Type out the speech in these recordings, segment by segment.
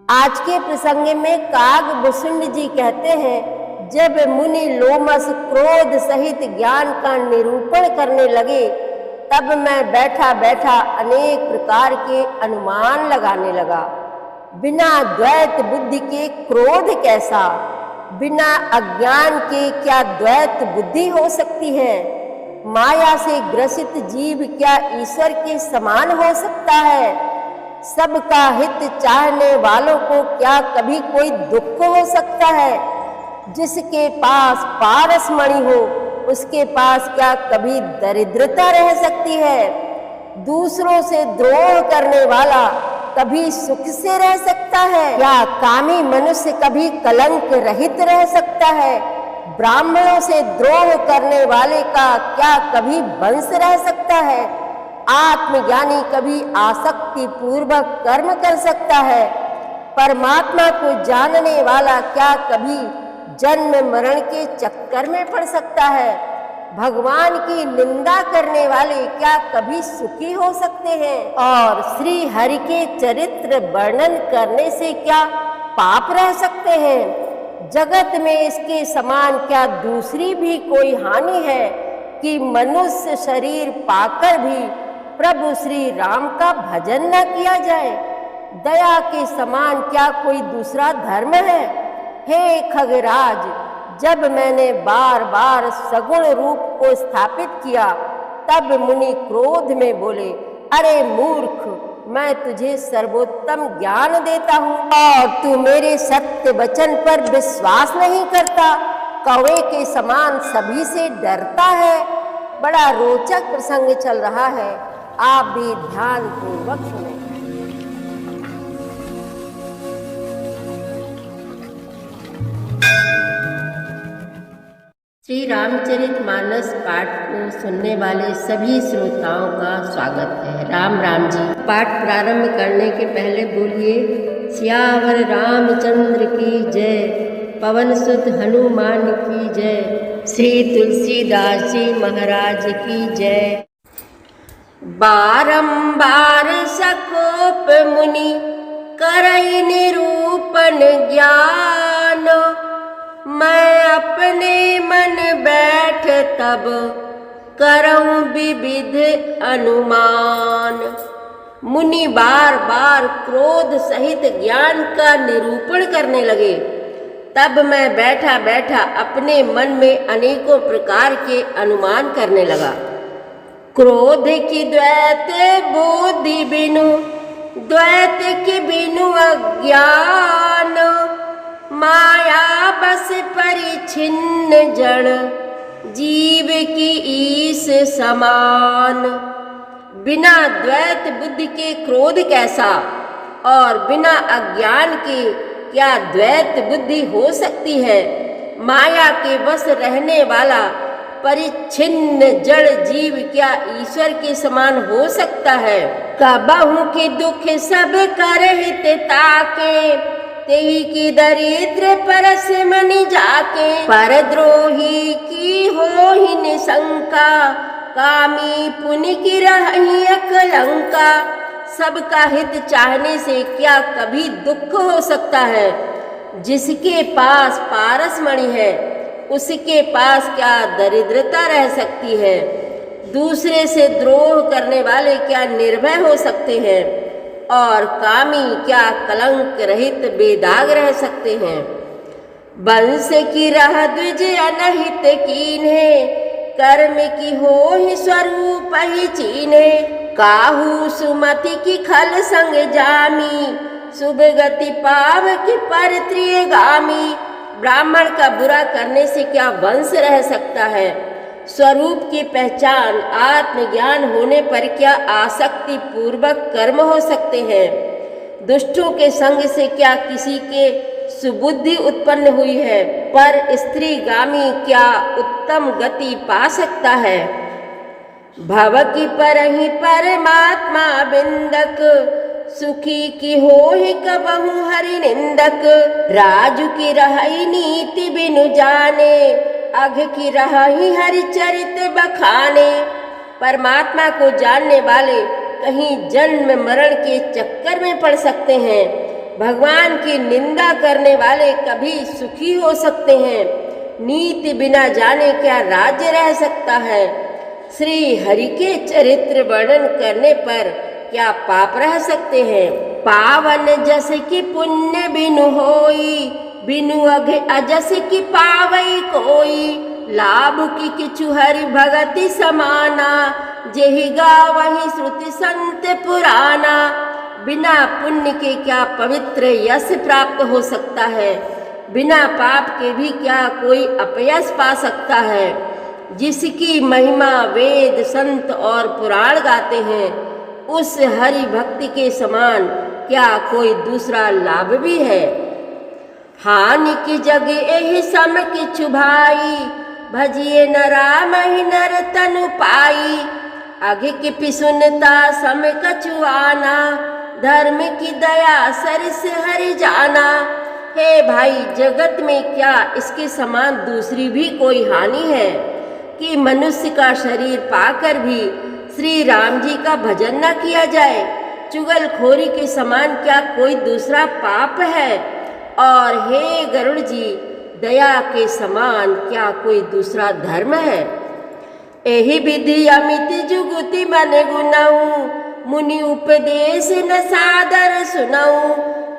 आज के प्रसंग में कागभूषुंड जी कहते हैं, जब मुनि लोमस क्रोध सहित ज्ञान का निरूपण करने लगे, तब मैं बैठा बैठा अनेक प्रकार के अनुमान लगाने लगा। बिना द्वैत बुद्धि के क्रोध कैसा? बिना अज्ञान के क्या द्वैत बुद्धि हो सकती है? माया से ग्रसित जीव क्या ईश्वर के समान हो सकता है? सबका हित चाहने वालों को क्या कभी कोई दुख हो सकता है? जिसके पास पारस मणि हो, उसके पास क्या कभी दरिद्रता रह सकती है? दूसरों से द्रोह करने वाला कभी सुख से रह सकता है? क्या कामी मनुष्य कभी कलंक रहित रह सकता है? ब्राह्मणों से द्रोह करने वाले का क्या कभी वंश रह सकता है? आत्मज्ञानी कभी आसक्ति पूर्वक कर्म कर सकता है? परमात्मा को जानने वाला क्या कभी जन्म मरण के चक्कर में पड़ सकता है? भगवान की निंदा करने वाले क्या कभी सुखी हो सकते हैं? और श्री हरि के चरित्र वर्णन करने से क्या पाप रह सकते हैं? जगत में इसके समान क्या दूसरी भी कोई हानि है कि मनुष्य शरीर पाकर भी प्रभु श्री राम का भजन न किया जाए? दया के समान क्या कोई दूसरा धर्म है? हे खगराज, जब मैंने बार बार सगुण रूप को स्थापित किया, तब मुनि क्रोध में बोले, अरे मूर्ख, मैं तुझे सर्वोत्तम ज्ञान देता हूँ और तू मेरे सत्य वचन पर विश्वास नहीं करता। कौवे के समान सभी से डरता है। बड़ा रोचक प्रसंग चल रहा है, आप भी ध्यान पूर्वक सुने। श्री रामचरितमानस पाठ को सुनने वाले सभी श्रोताओं का स्वागत है। राम राम जी। पाठ प्रारंभ करने के पहले बोलिए सियावर रामचंद्र की जय, पवन सुत हनुमान की जय, श्री तुलसीदास जी महाराज की जय। बारंबार सकोप मुनि करई निरूपण ज्ञान, मैं अपने मन बैठ तब करऊं विविध अनुमान। मुनि बार बार क्रोध सहित ज्ञान का निरूपण करने लगे, तब मैं बैठा बैठा अपने मन में अनेकों प्रकार के अनुमान करने लगा। क्रोध की द्वैत बुद्धि बिनु, द्वैत के बिनु अज्ञान, माया बस परिछिन्न जड़, जीव की ईश समान। बिना द्वैत बुद्धि के क्रोध कैसा, और बिना अज्ञान के क्या द्वैत बुद्धि हो सकती है? माया के वश रहने वाला परिच्छिन्न जड़ जीव क्या ईश्वर के समान हो सकता है? कबहु के दुख सब कर हित ताके, तेहि की दरिद्र परस मनि जाके। परद्रोही की हो ही निशंका, कामी पुनि की रही अकलंका। सबका हित चाहने से क्या कभी दुख हो सकता है? जिसके पास पारस मणि है, उसके पास क्या दरिद्रता रह सकती है? दूसरे से द्रोह करने वाले क्या निर्भय हो सकते हैं? और कामी क्या कलंक रहित बेदाग रह सकते हैं? वंश की रह द्विज अनहित कीन्हे, कर्म की हो ही स्वरूप ही चीन्हे। काहू सुमति की खल संग जामी, शुभ गति पाव की पर त्रियगामी। ब्राह्मण का बुरा करने से क्या वंश रह सकता है? स्वरूप की पहचान आत्मज्ञान होने पर क्या आसक्ति पूर्वक कर्म हो सकते हैं? दुष्टों के संग से क्या किसी के सुबुद्धि उत्पन्न हुई है? पर स्त्रीगामी क्या उत्तम गति पा सकता है? भव की परहि परमात्मा बिंदक, सुखी की हो ही कबहु हरि निंदक। राजु की रही नीति बिनु जाने, अघ की रही हरि चरित बखाने। परमात्मा को जानने वाले कहीं जन्म मरण के चक्कर में पड़ सकते हैं। भगवान की निंदा करने वाले कभी सुखी हो सकते हैं? नीति बिना जाने क्या राज्य रह सकता है? श्री हरि के चरित्र वर्णन करने पर क्या पाप रह सकते हैं? पावन जस की पुण्य बिनु होई, बिनु अजस की पावई कोई। लाभ की किछु हरि भगति समाना, जेहि गावहि श्रुति संत पुराना। बिना पुण्य के क्या पवित्र यश प्राप्त हो सकता है? बिना पाप के भी क्या कोई अपयश पा सकता है? जिसकी महिमा वेद संत और पुराण गाते हैं, उस हरि भक्ति के समान क्या कोई दूसरा लाभ भी है? हानि की जग एहि सम किछु भाई, भजिए न राम ही नर तनु पाई। आगे की पिसुनता सम कछु आना, धर्म की दया सरिस हरि जाना। हे भाई, जगत में क्या इसके समान दूसरी भी कोई हानि है कि मनुष्य का शरीर पाकर भी श्री राम जी का भजन न किया जाए? चुगलखोरी के समान क्या कोई दूसरा पाप है? और हे गरुड़ जी, दया के समान क्या कोई दूसरा धर्म है? एहि विधि अमित जुगुति मन गुनाऊं, मुनि उपदेश न सादर सुनाऊं।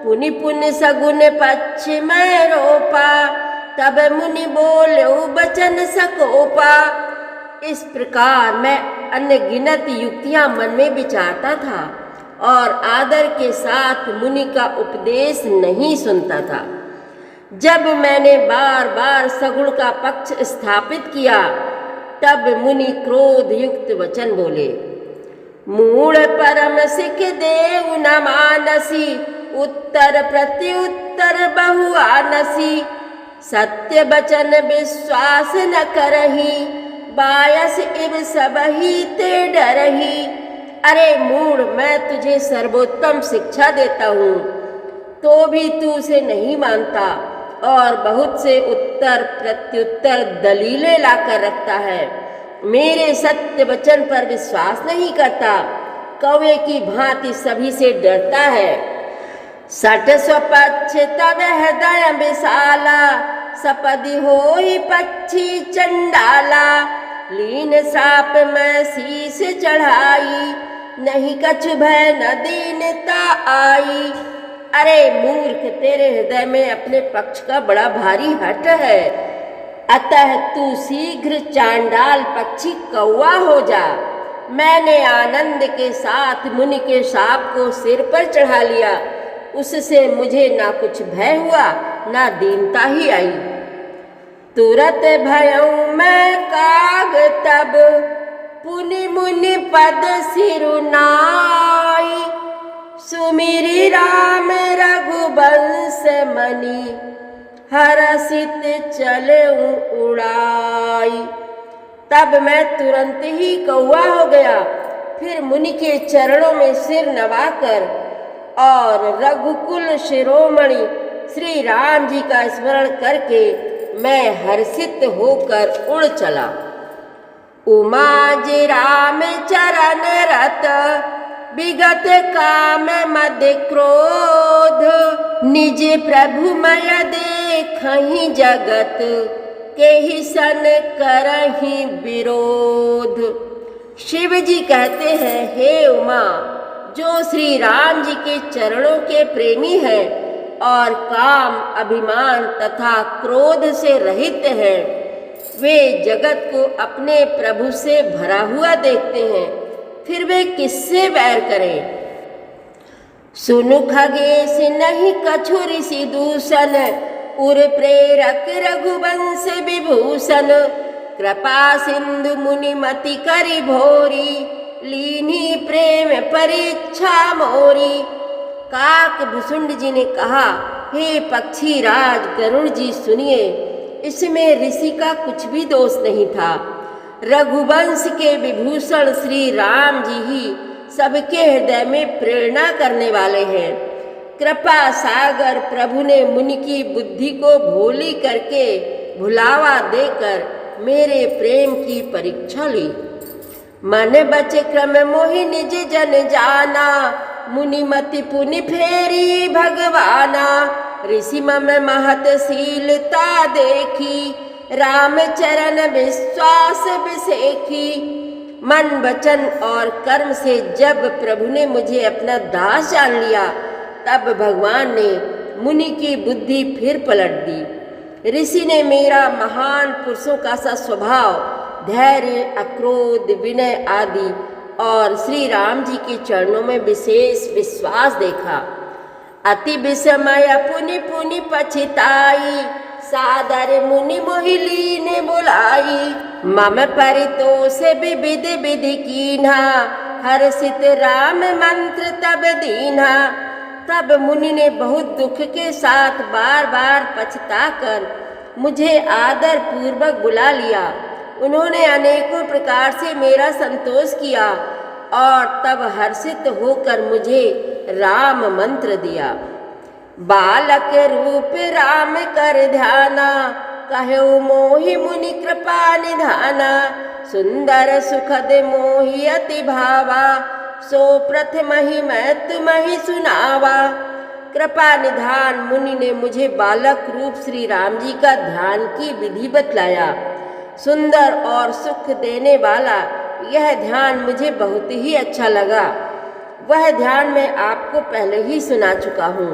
पुनि पुन सगुन पक्ष मैं रोपा, तब मुनि बोलो बचन सकोपा। इस प्रकार मैं अनगिनत युक्तियां मन में विचारता था और आदर के साथ मुनि का उपदेश नहीं सुनता था। जब मैंने बार बार सगुण का पक्ष स्थापित किया, तब मुनि क्रोध युक्त वचन बोले। मूढ़ परम सिख देव न मानसी, उत्तर प्रत्युत्तर बहु आनसी। सत्य वचन विश्वास न करही, बायस इव सबही ते डरही। अरे मूढ़, मैं तुझे सर्वोत्तम शिक्षा देता हूँ, तो भी तू उसे नहीं मानता और बहुत से उत्तर प्रत्युत्तर दलीलें लाकर रखता है। मेरे सत्य वचन पर विश्वास नहीं करता, कौवे की भांति सभी से डरता है। सठ स्वपक्ष तब हृदय विशाला, सपदि होई पक्षी चंडाला। लीन श्राप में शीस चढ़ाई, नहीं कछु भय न दीनता आई। अरे मूर्ख, तेरे हृदय में अपने पक्ष का बड़ा भारी हट है, अतः तू शीघ्र चांडाल पक्षी कौवा हो जा। मैंने आनंद के साथ मुनि के शाप को सिर पर चढ़ा लिया, उससे मुझे ना कुछ भय हुआ ना दीनता ही आई। तुरत भयऊ मैं काग तब, पुनि मुनि पद सिरुनाई। सुमिरि राम रघुवंश मणि, हरसित चले उड़ाई। तब मैं तुरंत ही कौवा हो गया, फिर मुनि के चरणों में सिर नवाकर और रघुकुल शिरोमणि श्री राम जी का स्मरण करके मैं हर्षित होकर उड़ चला। उमाज राम चरण रत, विगत काम मद क्रोध। निज प्रभु मय देखहि जगत, केहि सन करहि विरोध। शिव जी कहते हैं, हे उमा, जो श्री राम जी के चरणों के प्रेमी हैं और काम, अभिमान तथा क्रोध से रहित हैं, वे जगत को अपने प्रभु से भरा हुआ देखते हैं, फिर वे किससे वैर करें? सुनु खगेश नहीं कछु ऋषि दूषण, उर प्रेरक रघुवंश विभूषण। कृपा सिंधु मुनि मति करि भोरी, लीनी प्रेम परीक्षा मोरी। काक भुसुंड जी ने कहा, हे पक्षी राज गरुड़ जी सुनिए, इसमें ऋषि का कुछ भी दोष नहीं था। रघुवंश के विभूषण श्री राम जी ही सबके हृदय में प्रेरणा करने वाले हैं। कृपा सागर प्रभु ने मुनि की बुद्धि को भोली करके भुलावा देकर मेरे प्रेम की परीक्षा ली। मन बच क्रम मोहि निज जन जाना, मुनि मति पुनि फेरी भगवाना, ऋषि मम महत शीलता देखी, राम चरण विश्वास विसेखी। मन वचन और कर्म से जब प्रभु ने मुझे अपना दास जान लिया, तब भगवान ने मुनि की बुद्धि फिर पलट दी। ऋषि ने मेरा महान पुरुषों का सा स्वभाव, धैर्य, अक्रोध, विनय आदि और श्री राम जी के चरणों में विशेष विश्वास देखा। अति विस्मय पुनि पुनि पछिताई, सादर मुनि मोहिली ने बुलाई। मम परितोष विविध विधि कीन्हा, हर्षित राम मंत्र तब दीन्हा। तब मुनि ने बहुत दुख के साथ बार बार पछताकर मुझे आदर पूर्वक बुला लिया। उन्होंने अनेकों प्रकार से मेरा संतोष किया और तब हर्षित होकर मुझे राम मंत्र दिया। बालक रूप राम कर ध्याना, कहु मोहि मुनि कृपा निधाना। सुंदर सुखद मोहि अति भावा, सो प्रथम ही मैं तुम्हि सुनावा। कृपा निधान मुनि ने मुझे बालक रूप श्री राम जी का ध्यान की विधि बतलाया। सुंदर और सुख देने वाला यह ध्यान मुझे बहुत ही अच्छा लगा। वह ध्यान मैं आपको पहले ही सुना चुका हूँ।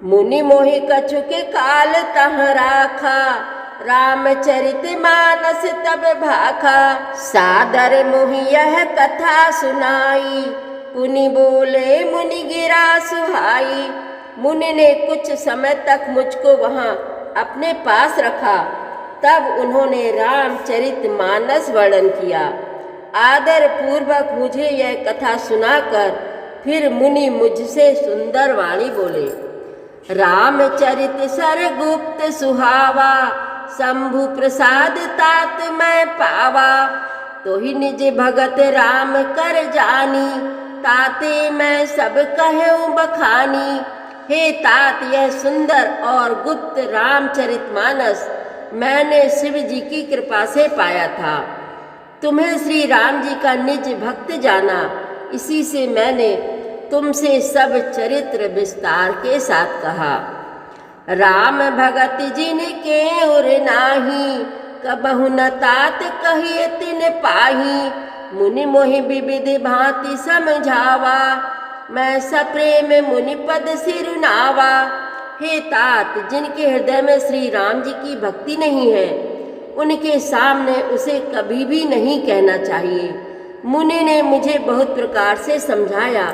मुनि मोहि कछु के काल तह राखा, रामचरित मानस तब भाखा। सादर मोहि यह कथा सुनाई, पुनि बोले मुनि गिरा सुहाई। मुनि ने कुछ समय तक मुझको वहाँ अपने पास रखा। तब उन्होंने रामचरित मानस वर्णन किया। आदर पूर्वक मुझे यह कथा सुनाकर फिर मुनि मुझसे सुंदर वाणी बोले। रामचरित सरगुप्त सुहावा, शंभु प्रसाद तात मैं पावा। तो ही निज भगत राम कर जानी, ताते मैं सब कहूँ बखानी। हे तात, यह सुंदर और गुप्त रामचरित मानस मैंने शिव जी की कृपा से पाया था। तुम्हें श्री राम जी का निज भक्त जाना, इसी से मैंने तुमसे सब चरित्र विस्तार के साथ कहा। राम भगत जिन के उर नाही, कबहु न तात कहिए तिन पाही। मुनि मोहि विविध भांति समझावा, मैं सप्रेम मुनि पद सिरुनावा। हे तात, जिनके हृदय में श्री राम जी की भक्ति नहीं है, उनके सामने उसे कभी भी नहीं कहना चाहिए। मुनि ने मुझे बहुत प्रकार से समझाया।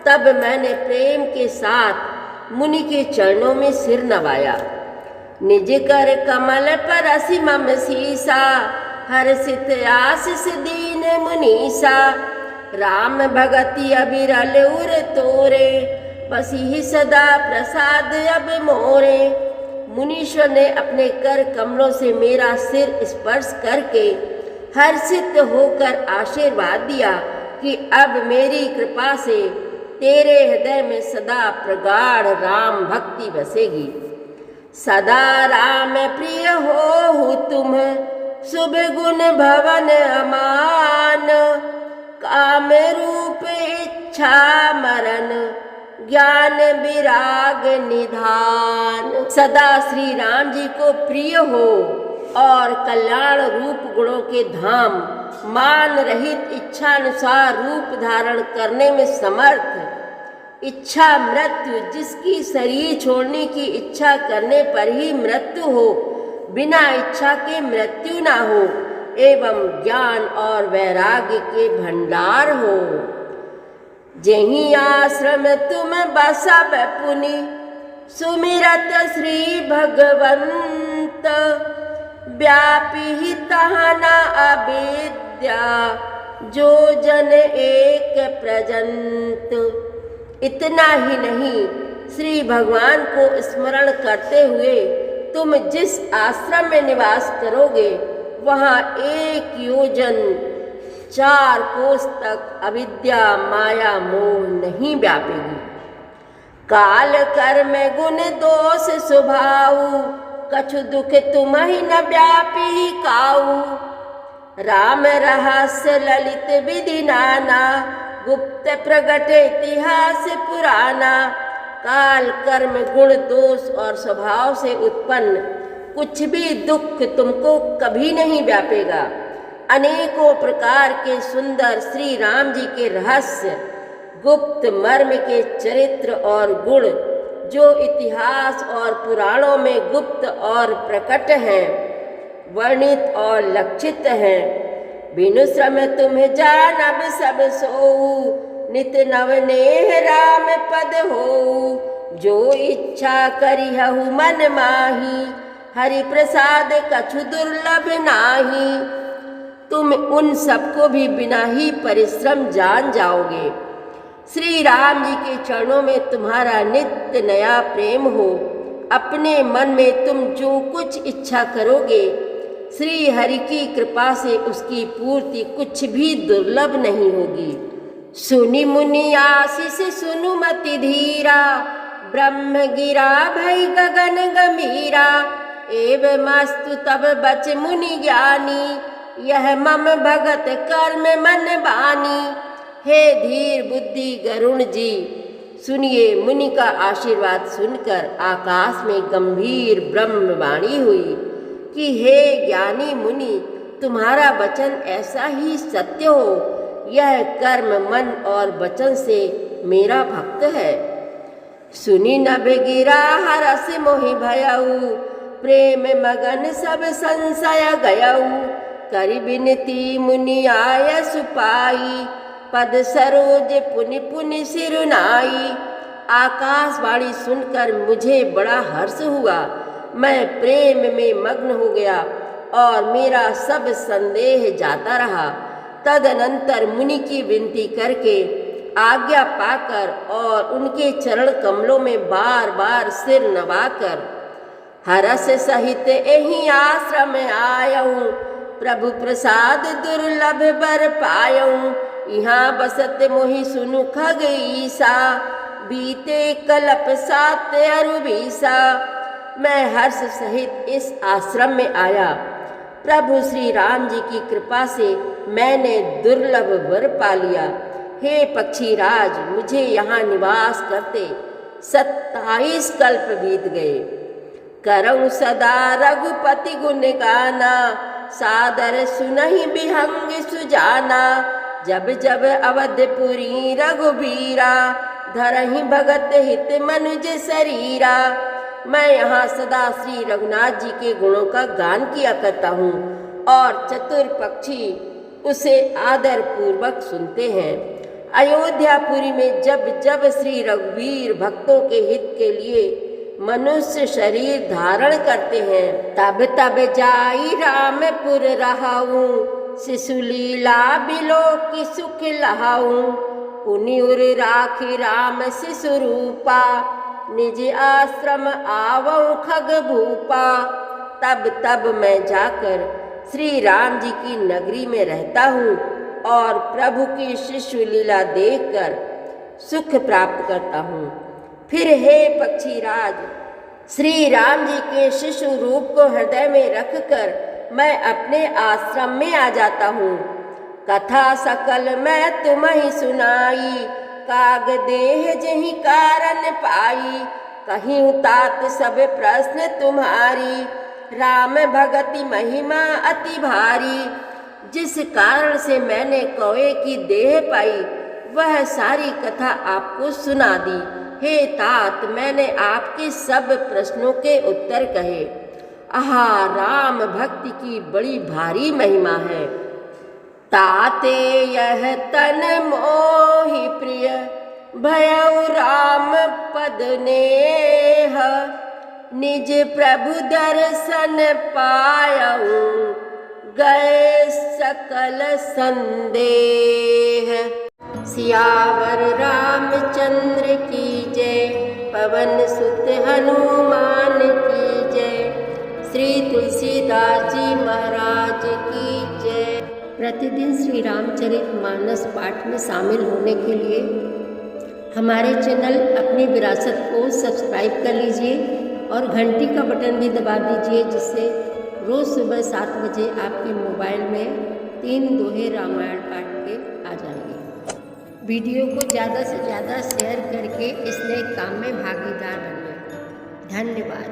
तब मैंने प्रेम के साथ मुनि के चरणों में सिर नवाया। निज कर कमल पर असि मम सीसा, हर्षित आशीष दीन मुनीसा। राम भगति अबिरल उर तोरे, बसी ही सदा प्रसाद अब मोरे। मुनीश्वर ने अपने कर कमलों से मेरा सिर स्पर्श करके हर्षित होकर आशीर्वाद दिया कि अब मेरी कृपा से तेरे हृदय में सदा प्रगाढ़ राम भक्ति बसेगी। सदा राम प्रिय हो तुम, शुभ गुण भवन अमान। काम रूप इच्छा मरण, ज्ञान विराग निधान। सदा श्री राम जी को प्रिय हो और कल्याण रूप गुणों के धाम, मान रहित इच्छानुसार रूप धारण करने में समर्थ, इच्छा मृत्यु, जिसकी शरीर छोड़ने की इच्छा करने पर ही मृत्यु हो, बिना इच्छा के मृत्यु ना हो, एवं ज्ञान और वैराग्य के भंडार हो। जहीं आश्रम तुम बसब पुनि, सुमिरत श्री भगवंत। व्यापी ही तहना अविद्या, जो जन एक प्रजंत। इतना ही नहीं, श्री भगवान को स्मरण करते हुए तुम जिस आश्रम में निवास करोगे, वहाँ 1 योजन 4 कोस तक अविद्या माया मोह नहीं व्यापेगी। काल कर्म गुण दोष स्वभाव, कछु दुख तुम्हि न व्यापी काऊ। राम रहस्य ललित विधि नाना, गुप्त प्रगट इतिहास पुराना, काल कर्म गुण दोष और स्वभाव से उत्पन्न कुछ भी दुख तुमको कभी नहीं व्यापेगा। अनेकों प्रकार के सुंदर श्री राम जी के रहस्य, गुप्त मर्म के चरित्र और गुण जो इतिहास और पुराणों में गुप्त और प्रकट हैं, वर्णित और लक्षित हैं, बिनु श्रम तुम्हें जानब सब सोऊ, नित नव नेह राम पद हो। जो इच्छा करिहु मन माही, हरि प्रसाद कछु दुर्लभ नाही। तुम उन सबको भी बिना ही परिश्रम जान जाओगे। श्री राम जी के चरणों में तुम्हारा नित्य नया प्रेम हो। अपने मन में तुम जो कुछ इच्छा करोगे, श्री हरि की कृपा से उसकी पूर्ति कुछ भी दुर्लभ नहीं होगी। सुनि मुनि आशीष सुनु मति धीरा, ब्रह्म गिरा भई गगन गंभीरा। एवं मस्तु तब बच मुनि ज्ञानी, यह मम भगत कर्म मन बानी। हे धीर बुद्धि गरुण जी, सुनिए। मुनि का आशीर्वाद सुनकर आकाश में गंभीर ब्रह्मवाणी हुई कि हे ज्ञानी मुनि, तुम्हारा वचन ऐसा ही सत्य हो। यह कर्म मन और वचन से मेरा भक्त है। सुनी नभ गिरा हरस मोहि भयऊ, प्रेम मगन सब संशय गयऊ। करि बिनती मुनि आय सुपाई, पद सरोज पुनि पुनि सिरुनाई। आकाशवाणी सुनकर मुझे बड़ा हर्ष हुआ। मैं प्रेम में मग्न हो गया और मेरा सब संदेह जाता रहा। तदनंतर मुनि की विनती करके आज्ञा पाकर और उनके चरण कमलों में बार बार सिर नवाकर हरस सहित यही आश्रम आयऊं। प्रभु प्रसाद दुर्लभ बर पायऊं। यहाँ बसत मोहि सुनु खग ईसा, बीते कल्प सात अरुबीसा। मैं हर्ष सहित इस आश्रम में आया। प्रभु श्री राम जी की कृपा से मैंने दुर्लभ वर पा लिया। हे पक्षीराज, मुझे यहाँ निवास करते 27 कल्प बीत गए। करऊं सदा रघुपति गुण गाना, सादर सुनहि बिहंग सुजाना। जब जब अवधपुरी रघुबीरा, धरहि भगत हित मनुज शरीरा। मैं यहाँ सदा श्री रघुनाथ जी के गुणों का गान किया करता हूँ और चतुर पक्षी उसे आदर पूर्वक सुनते हैं। अयोध्यापुरी में जब जब श्री रघुवीर भक्तों के हित के लिए मनुष्य शरीर धारण करते हैं, तब तब जाई रामपुर रहाऊं। शिशु लीला बिलो की सुख लहाऊं। पुनि उर राखी राम शिशु रूपा, निज आश्रम आवऊं खग भूपा। तब तब मैं जाकर श्री राम जी की नगरी में रहता हूँ और प्रभु की शिशु लीला देखकर सुख प्राप्त करता हूँ। फिर हे पक्षीराज, श्री राम जी के शिशु रूप को हृदय में रखकर मैं अपने आश्रम में आ जाता हूँ। कथा सकल मैं तुम्हें सुनाई, काग देह जही कारण पाई। कहीं तात सब प्रश्न तुम्हारी, राम भगति महिमा अति भारी। जिस कारण से मैंने कौए की देह पाई, वह सारी कथा आपको सुना दी। हे तात, मैंने आपके सब प्रश्नों के उत्तर कहे। आहा, राम भक्ति की बड़ी भारी महिमा है। ताते यह तन मोहि प्रिय, भयउ राम पद नेह। निज प्रभु दर्शन पायऊ, गए सकल संदेह। सियावर रामचंद्र की जय, पवन सुत हनुमान की जय। श्री तुलसीदास जी महाराज की जय। प्रतिदिन श्री रामचरितमानस पाठ में शामिल होने के लिए हमारे चैनल अपनी विरासत को सब्सक्राइब कर लीजिए और घंटी का बटन भी दबा दीजिए, जिससे रोज़ सुबह 7 बजे आपके मोबाइल में 3 दोहे रामायण पाठ के आ जाएंगे। वीडियो को ज़्यादा से ज़्यादा शेयर करके इस नए काम में भागीदार बनिए। धन्यवाद।